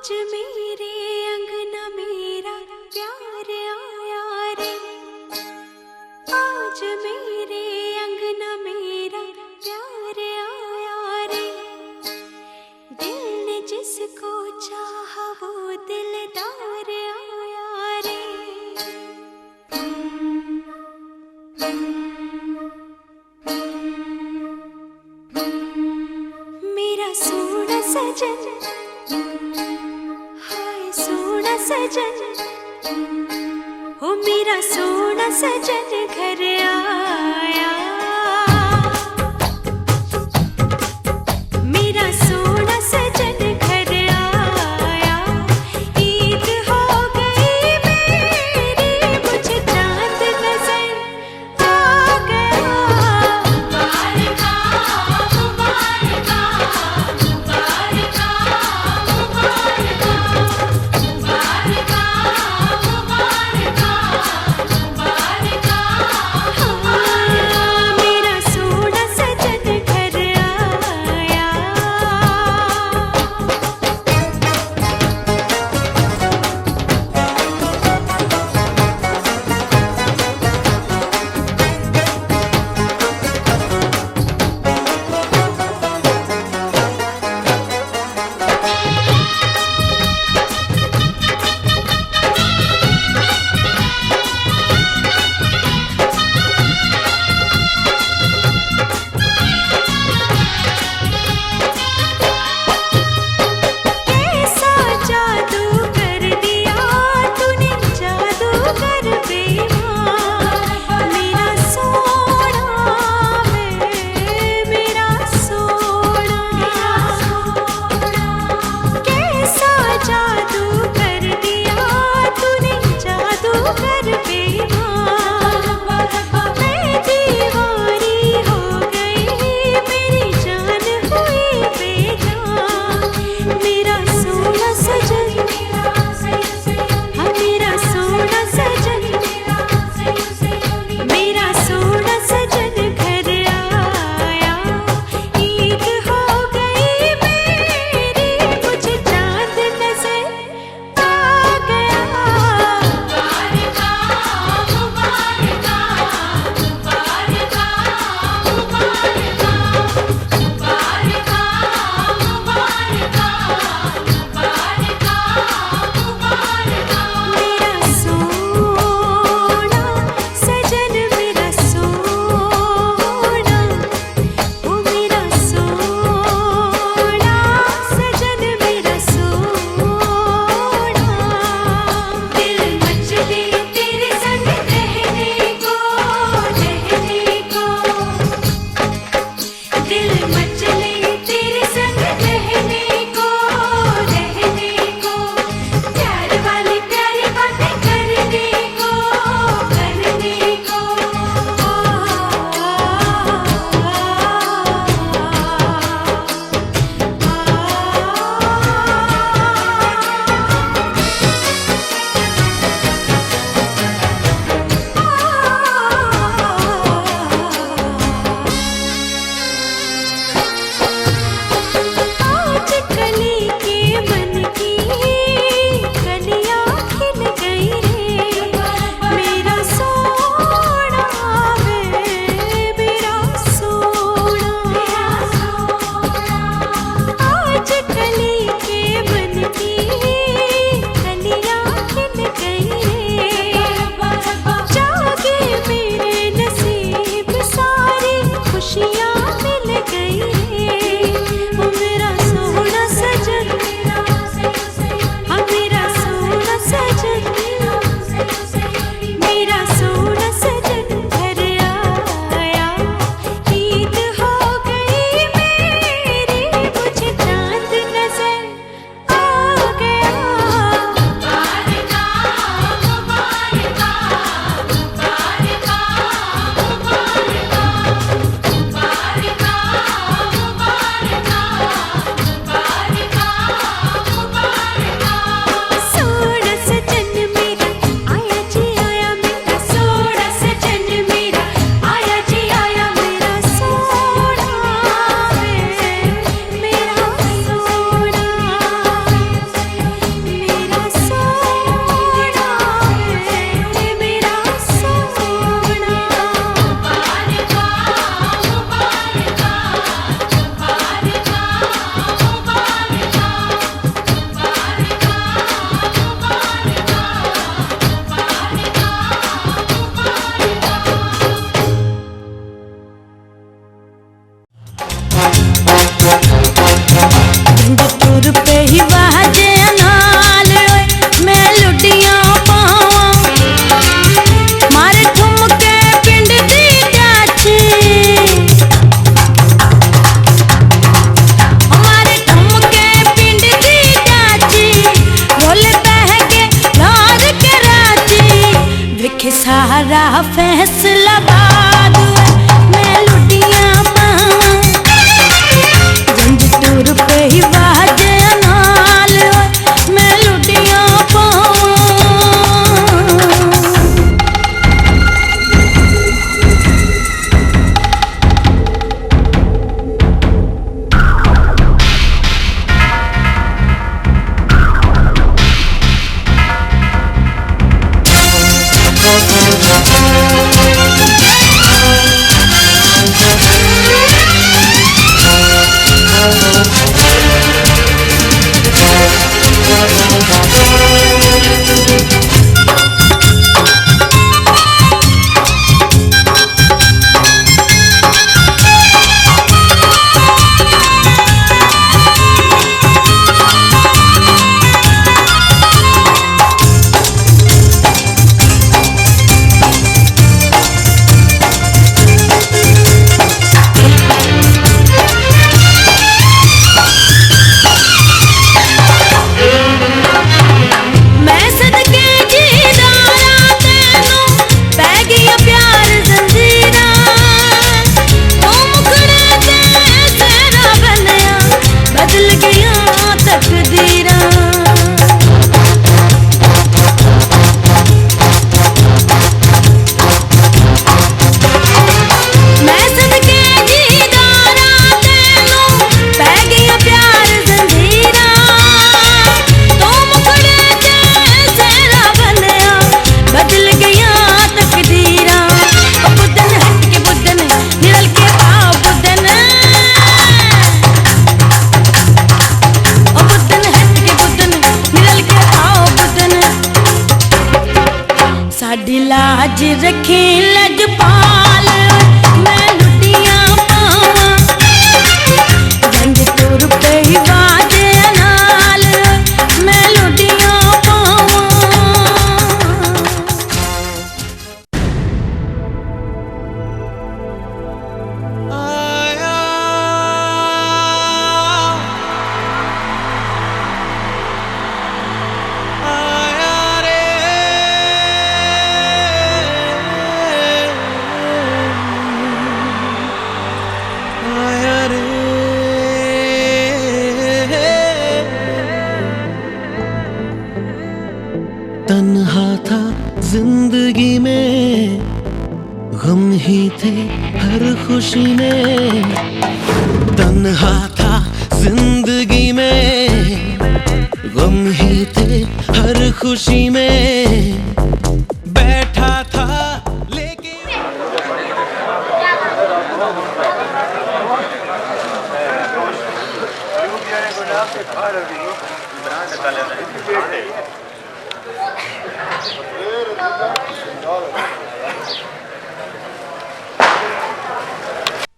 आज मेरे अंगना मेरा प्यार आया रे, आज मेरे अंगना मेरा प्यार आया रे। दिल ने जिसको चाहा वो दिलदार आया रे। मेरा सोना सजन, हाय सोना सजन, ओ मेरा सोना सजन घर आया। मेरा सोना सजन घर आया। ईद हो गई मेरी, मुझे चांद नजर आ गया। मुबारका मुबारका मुबारका मुबारका मुबारका मुबारका मुबारका। फैसलाबाद मैं लुटियां पावां जंज टूर पे ही बाजे नाल मैं लुटियां पावां। साडी लाज रखे लजपाल मैं लुटियां पावां जंज टूर पे ही बाजे नाल मैं लुटियां पावां। तन्हा था जिंदगी में गम ही थे हर खुशी में, तन्हा था जिंदगी में गम ही थे हर खुशी में, बैठा था लेकिन